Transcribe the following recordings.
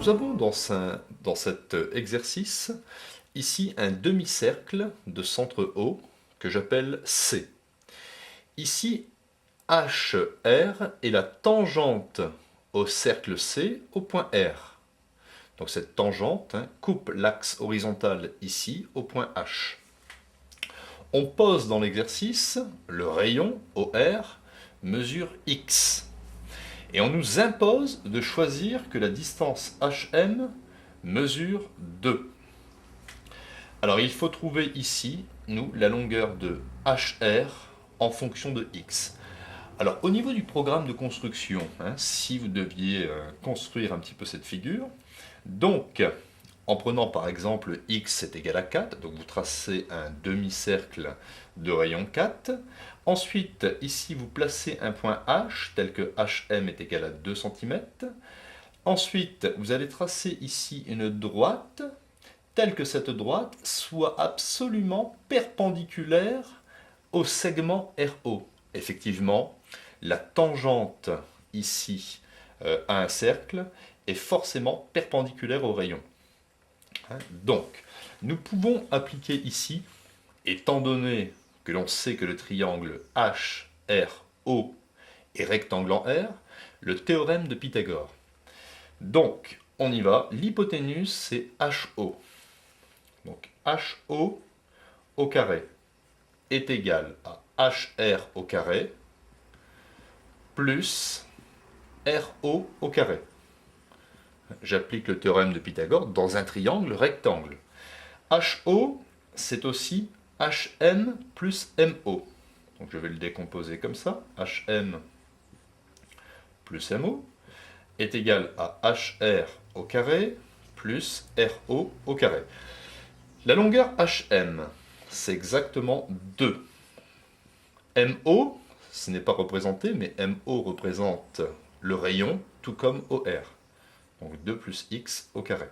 Nous avons dans cet exercice ici un demi-cercle de centre O que j'appelle C. Ici, HR est la tangente au cercle C au point R. Donc cette tangente coupe l'axe horizontal ici au point H. On pose dans l'exercice le rayon OR mesure X. Et on nous impose de choisir que la distance HM mesure 2. Alors il faut trouver ici, nous, la longueur de HR en fonction de X. Alors au niveau du programme de construction, si vous deviez construire un petit peu cette figure, donc en prenant par exemple X est égal à 4, donc vous tracez un demi-cercle de rayon 4. Ensuite, ici, vous placez un point H, tel que HM est égal à 2 cm. Ensuite, vous allez tracer ici une droite, telle que cette droite soit absolument perpendiculaire au segment RO. Effectivement, la tangente ici à un cercle est forcément perpendiculaire au rayon. Donc, nous pouvons appliquer ici, étant donné que l'on sait que le triangle HRO est rectangle en R, le théorème de Pythagore. Donc, on y va. L'hypoténuse, c'est HO. Donc, HO au carré est égal à HR au carré plus RO au carré. J'applique le théorème de Pythagore dans un triangle rectangle. HO, c'est aussi HM plus MO. Donc je vais le décomposer comme ça. HM plus MO est égal à HR au carré plus RO au carré. La longueur HM, c'est exactement 2. MO, ce n'est pas représenté, mais MO représente le rayon, tout comme OR. Donc 2 plus X au carré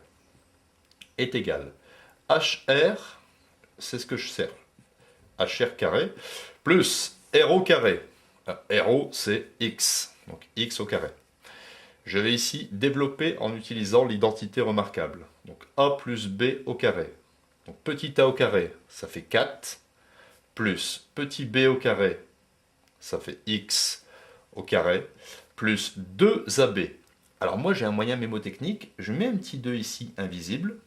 est égal. HR, c'est ce que je sers. HR carré, plus RO carré. RO, c'est X, donc X au carré. Je vais ici développer en utilisant l'identité remarquable. Donc A plus B au carré. Donc petit a au carré, ça fait 4, plus petit b au carré, ça fait X au carré, plus 2ab. Alors moi j'ai un moyen mémotechnique, je mets un petit 2 ici invisible,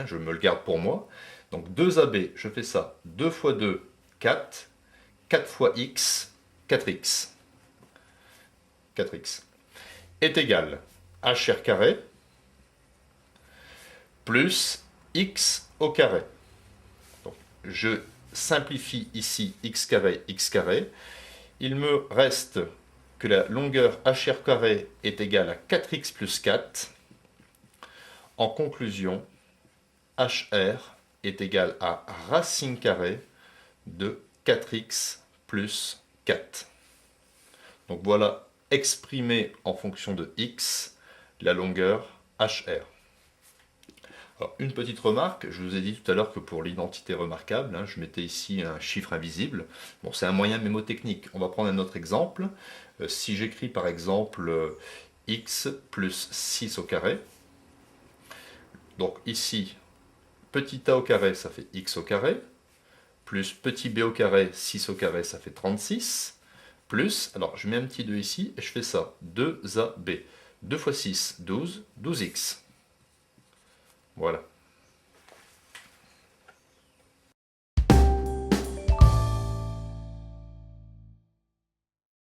je me le garde pour moi. Donc 2ab, je fais ça, 2 fois 2, 4, 4 fois x, 4x. 4x est égal à HR carré plus x au carré. Donc, je simplifie ici x carré. Il me reste que la longueur HR carré est égale à 4x plus 4. En conclusion, HR est égal à racine carrée de 4x plus 4. Donc voilà, exprimé en fonction de x, la longueur HR. Alors, une petite remarque, je vous ai dit tout à l'heure que pour l'identité remarquable, je mettais ici un chiffre invisible. Bon, c'est un moyen mémotechnique. On va prendre un autre exemple. Si j'écris par exemple x plus 6 au carré, donc ici, petit a au carré, ça fait x au carré, plus petit b au carré, 6 au carré, ça fait 36, plus, alors je mets un petit 2 ici, et je fais ça, 2ab. 2 fois 6, 12, 12x. Voilà.